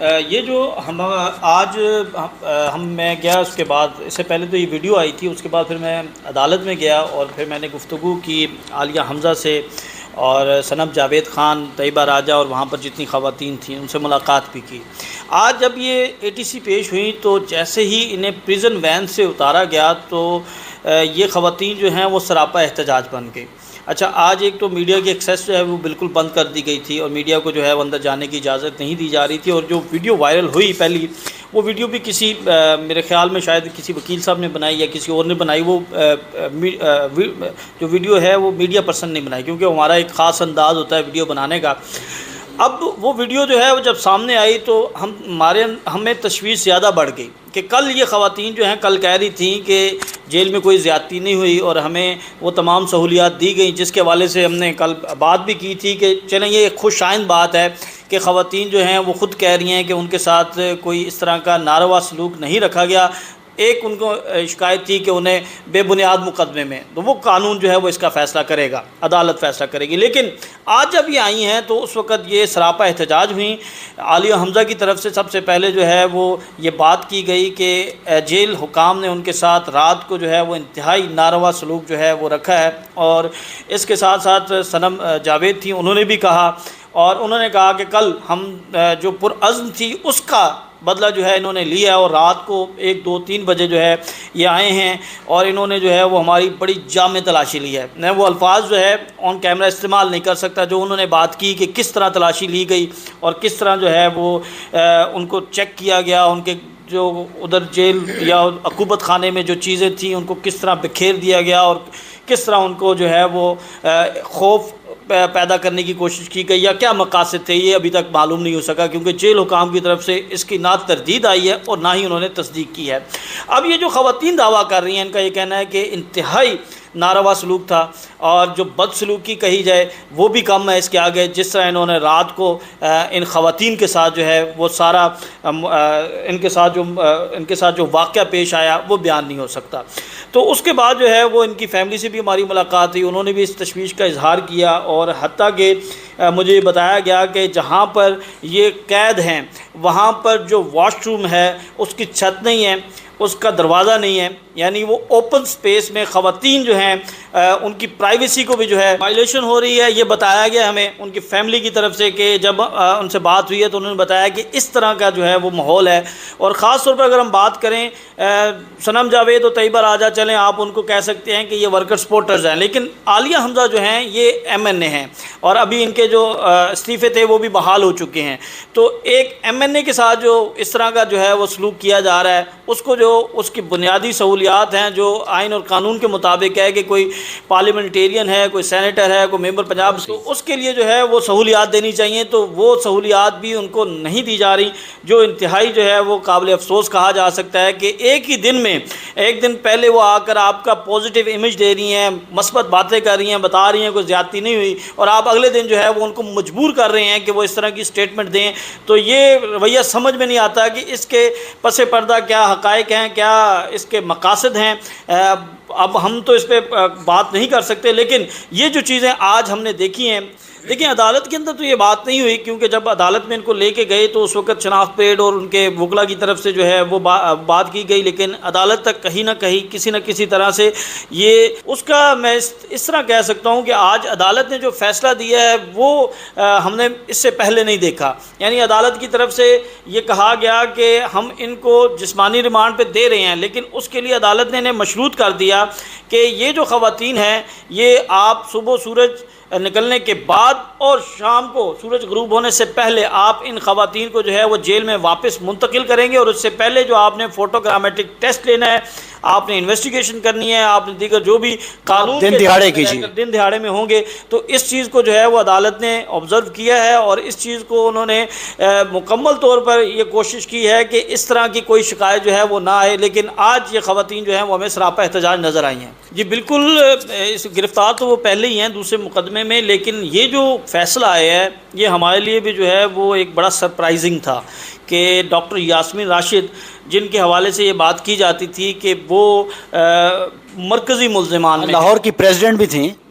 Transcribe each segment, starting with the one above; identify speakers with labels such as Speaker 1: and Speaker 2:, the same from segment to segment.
Speaker 1: یہ جو ہم آج میں گیا اس کے بعد، اس سے پہلے تو یہ ویڈیو آئی تھی، اس کے بعد پھر میں عدالت میں گیا اور پھر میں نے گفتگو کی عالیہ حمزہ سے اور صنم جاوید خان، طیبہ راجہ اور وہاں پر جتنی خواتین تھیں ان سے ملاقات بھی کی۔ آج جب یہ ATC پیش ہوئی تو جیسے ہی انہیں پریزن وین سے اتارا گیا تو یہ خواتین جو ہیں وہ سراپا احتجاج بن گئی۔ اچھا، آج ایک تو میڈیا کی ایکسیس جو ہے وہ بالکل بند کر دی گئی تھی اور میڈیا کو جو ہے وہ اندر جانے کی اجازت نہیں دی جا رہی تھی، اور جو ویڈیو وائرل ہوئی پہلی، وہ ویڈیو بھی کسی میرے خیال میں شاید کسی وکیل صاحب نے بنائی یا کسی اور نے بنائی۔ وہ جو ویڈیو ہے وہ میڈیا پرسن نے بنائی، کیونکہ ہمارا ایک خاص انداز ہوتا ہے ویڈیو بنانے کا۔ اب وہ ویڈیو جو ہے وہ جب سامنے آئی تو ہمیں تشویش زیادہ بڑھ گئی کہ کل یہ خواتین جو ہیں کل کہہ رہی تھیں کہ جیل میں کوئی زیادتی نہیں ہوئی اور ہمیں وہ تمام سہولیات دی گئیں، جس کے حوالے سے ہم نے کل بات بھی کی تھی کہ چلیں یہ ایک خوش آئند بات ہے کہ خواتین جو ہیں وہ خود کہہ رہی ہیں کہ ان کے ساتھ کوئی اس طرح کا ناروا سلوک نہیں رکھا گیا۔ ایک ان کو شکایت تھی کہ انہیں بے بنیاد مقدمے میں، تو وہ قانون جو ہے وہ اس کا فیصلہ کرے گا، عدالت فیصلہ کرے گی۔ لیکن آج جب یہ آئی ہیں تو اس وقت یہ سراپا احتجاج ہوئیں۔ عالیہ حمزہ کی طرف سے سب سے پہلے جو ہے وہ یہ بات کی گئی کہ جیل حکام نے ان کے ساتھ رات کو جو ہے وہ انتہائی ناروا سلوک جو ہے وہ رکھا ہے، اور اس کے ساتھ ساتھ صنم جاوید تھیں، انہوں نے بھی کہا، اور انہوں نے کہا کہ کل ہم جو پرعزم تھی اس کا بدلہ جو ہے انہوں نے لیا، اور رات کو 1 2 3 بجے جو ہے یہ آئے ہیں اور انہوں نے جو ہے وہ ہماری بڑی جامع تلاشی لی ہے۔ میں وہ الفاظ جو ہے آن کیمرہ استعمال نہیں کر سکتا جو انہوں نے بات کی کہ کس طرح تلاشی لی گئی اور کس طرح جو ہے وہ ان کو چیک کیا گیا، ان کے جو ادھر جیل یا عقوبت خانے میں جو چیزیں تھیں ان کو کس طرح بکھیر دیا گیا، اور کس طرح ان کو جو ہے وہ خوف پیدا کرنے کی کوشش کی گئی، یا کیا مقاصد تھے یہ ابھی تک معلوم نہیں ہو سکا، کیونکہ جیل حکام کی طرف سے اس کی نہ تردید آئی ہے اور نہ ہی انہوں نے تصدیق کی ہے۔ اب یہ جو خواتین دعویٰ کر رہی ہیں ان کا یہ کہنا ہے کہ انتہائی ناروا سلوک تھا، اور جو بد سلوکی کہی جائے وہ بھی کم ہے اس کے آگے، جس طرح انہوں نے رات کو ان خواتین کے ساتھ جو ہے وہ سارا ان کے ساتھ جو واقعہ پیش آیا وہ بیان نہیں ہو سکتا۔ تو اس کے بعد جو ہے وہ ان کی فیملی سے بھی ہماری ملاقات ہوئی، انہوں نے بھی اس تشویش کا اظہار کیا، اور حتیٰ کہ مجھے بتایا گیا کہ جہاں پر یہ قید ہیں وہاں پر جو واش روم ہے اس کی چھت نہیں ہے، اس کا دروازہ نہیں ہے، یعنی وہ اوپن سپیس میں خواتین جو ہیں ان کی پرائیویسی کو بھی جو ہے وائلیشن ہو رہی ہے۔ یہ بتایا گیا ہمیں ان کی فیملی کی طرف سے کہ جب ان سے بات ہوئی ہے تو انہوں نے بتایا کہ اس طرح کا جو ہے وہ ماحول ہے۔ اور خاص طور پر اگر ہم بات کریں صنم جاوید اور طیبہ راجہ، چلیں آپ ان کو کہہ سکتے ہیں کہ یہ ورکر سپورٹرز ہیں، لیکن عالیہ حمزہ جو ہیں یہ MNA ہیں، اور ابھی ان کے جو استعفے تھے وہ بھی بحال ہو چکے ہیں۔ تو ایک MNA کے ساتھ جو اس طرح کا جو ہے وہ سلوک کیا جا رہا ہے، اس کو جو اس کی بنیادی سہولیات ہیں جو آئین اور قانون کے مطابق ہے کہ کوئی پارلیمنٹیرین ہے، کوئی سینیٹر ہے، کوئی ممبر پنجاب، تو اس کے لیے جو ہے وہ سہولیات دینی چاہیے، تو وہ سہولیات بھی ان کو نہیں دی جا رہی، جو انتہائی جو ہے وہ قابل افسوس کہا جا سکتا ہے کہ ایک ہی دن میں، ایک دن پہلے وہ آ کر آپ کا پازیٹیو امیج دے رہی ہیں، مثبت باتیں کر رہی ہیں، بتا رہی ہیں کوئی زیادتی نہیں ہوئی، اور آپ اگلے دن جو ہے وہ ان کو مجبور کر رہے ہیں کہ وہ اس طرح کی سٹیٹمنٹ دیں۔ تو یہ رویہ سمجھ میں نہیں آتا کہ اس کے پس پردہ کیا حقائق ہیں، کیا اس کے مقاصد ہیں۔ اب ہم تو اس پہ بات نہیں کر سکتے، لیکن یہ جو چیزیں آج ہم نے دیکھی ہیں، دیکھیں عدالت کے اندر تو یہ بات نہیں ہوئی، کیونکہ جب عدالت میں ان کو لے کے گئے تو اس وقت شناخت پیڈ اور ان کے وکلا کی طرف سے جو ہے وہ بات کی گئی، لیکن عدالت تک کہیں نہ کہیں کسی نہ کسی طرح سے یہ اس کا میں اس طرح کہہ سکتا ہوں کہ آج عدالت نے جو فیصلہ دیا ہے وہ ہم نے اس سے پہلے نہیں دیکھا۔ یعنی عدالت کی طرف سے یہ کہا گیا کہ ہم ان کو جسمانی ریمانڈ پہ دے رہے ہیں، لیکن اس کے لیے عدالت نے انہیں مشروط کر دیا کہ یہ جو خواتین ہیں یہ آپ صبح سورج نکلنے کے بعد اور شام کو سورج غروب ہونے سے پہلے آپ ان خواتین کو جو ہے وہ جیل میں واپس منتقل کریں گے، اور اس سے پہلے جو آپ نے فوٹوگرامیٹک ٹیسٹ لینا ہے، آپ نے انویسٹیگیشن کرنی ہے، آپ نے دیگر جو بھی قانون
Speaker 2: دن
Speaker 1: دہاڑے میں ہوں گے، تو اس چیز کو جو ہے وہ عدالت نے آبزرو کیا ہے، اور اس چیز کو انہوں نے مکمل طور پر یہ کوشش کی ہے کہ اس طرح کی کوئی شکایت جو ہے وہ نہ آئے۔ لیکن آج یہ خواتین جو ہیں وہ ہمیں سراپا احتجاج نظر آئی ہیں۔ جی بالکل، اس گرفتار تو وہ پہلے ہی ہیں دوسرے مقدمے میں، لیکن یہ جو فیصلہ آیا ہے یہ ہمارے لیے بھی جو ہے وہ ایک بڑا سرپرائزنگ تھا کہ ڈاکٹر یاسمین راشد، جن کے حوالے سے یہ بات کی جاتی تھی کہ وہ مرکزی ملزمان میں،
Speaker 2: لاہور کی پریزیڈنٹ بھی تھیں،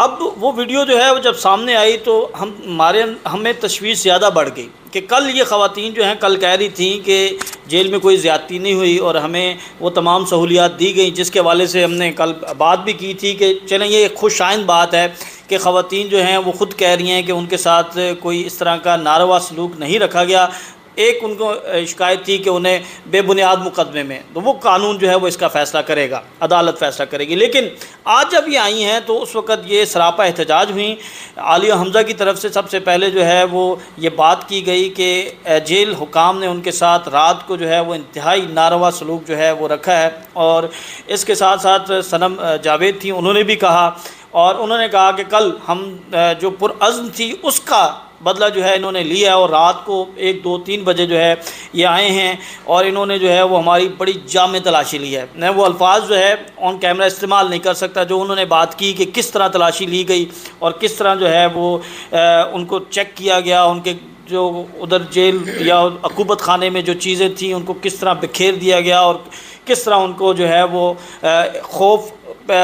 Speaker 1: اب وہ ویڈیو جو ہے وہ جب سامنے آئی تو ہمیں تشویش زیادہ بڑھ گئی کہ کل یہ خواتین جو ہیں کل کہہ رہی تھیں کہ جیل میں کوئی زیادتی نہیں ہوئی اور ہمیں وہ تمام سہولیات دی گئیں، جس کے حوالے سے ہم نے کل بات بھی کی تھی کہ چلیں یہ ایک خوش آئند بات ہے کہ خواتین جو ہیں وہ خود کہہ رہی ہیں کہ ان کے ساتھ کوئی اس طرح کا ناروا سلوک نہیں رکھا گیا۔ ایک ان کو شکایت تھی کہ انہیں بے بنیاد مقدمے میں، تو وہ قانون جو ہے وہ اس کا فیصلہ کرے گا، عدالت فیصلہ کرے گی۔ لیکن آج جب یہ آئی ہیں تو اس وقت یہ سراپا احتجاج ہوئیں۔ عالیہ حمزہ کی طرف سے سب سے پہلے جو ہے وہ یہ بات کی گئی کہ جیل حکام نے ان کے ساتھ رات کو جو ہے وہ انتہائی ناروا سلوک جو ہے وہ رکھا ہے، اور اس کے ساتھ ساتھ صنم جاوید تھیں، انہوں نے بھی کہا، اور انہوں نے کہا کہ کل ہم جو پرعزم تھی اس کا بدلہ جو ہے انہوں نے لیا، اور رات کو 1 2 3 بجے جو ہے یہ آئے ہیں اور انہوں نے جو ہے وہ ہماری بڑی جامع تلاشی لی ہے۔ میں وہ الفاظ جو ہے آن کیمرہ استعمال نہیں کر سکتا جو انہوں نے بات کی کہ کس طرح تلاشی لی گئی اور کس طرح جو ہے وہ ان کو چیک کیا گیا، ان کے جو ادھر جیل یا عقوبت خانے میں جو چیزیں تھیں ان کو کس طرح بکھیر دیا گیا، اور کس طرح ان کو جو ہے وہ خوف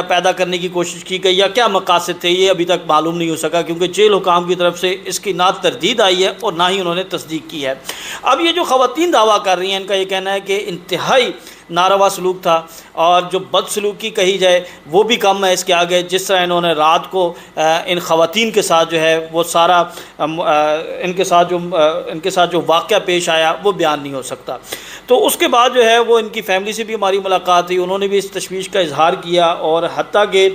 Speaker 1: پیدا کرنے کی کوشش کی گئی، یا کیا مقاصد تھے یہ ابھی تک معلوم نہیں ہو سکا، کیونکہ جیل حکام کی طرف سے اس کی نہ تردید آئی ہے اور نہ ہی انہوں نے تصدیق کی ہے۔ اب یہ جو خواتین دعویٰ کر رہی ہیں ان کا یہ کہنا ہے کہ انتہائی ناروا سلوک تھا، اور جو بد سلوکی کہی جائے وہ بھی کم ہے اس کے آگے، جس طرح انہوں نے رات کو ان خواتین کے ساتھ جو ہے وہ سارا ان کے ساتھ جو واقعہ پیش آیا وہ بیان نہیں ہو سکتا۔ تو اس کے بعد جو ہے وہ ان کی فیملی سے بھی ہماری ملاقات ہوئی، انہوں نے بھی اس تشویش کا اظہار کیا، اور حتیٰ کہ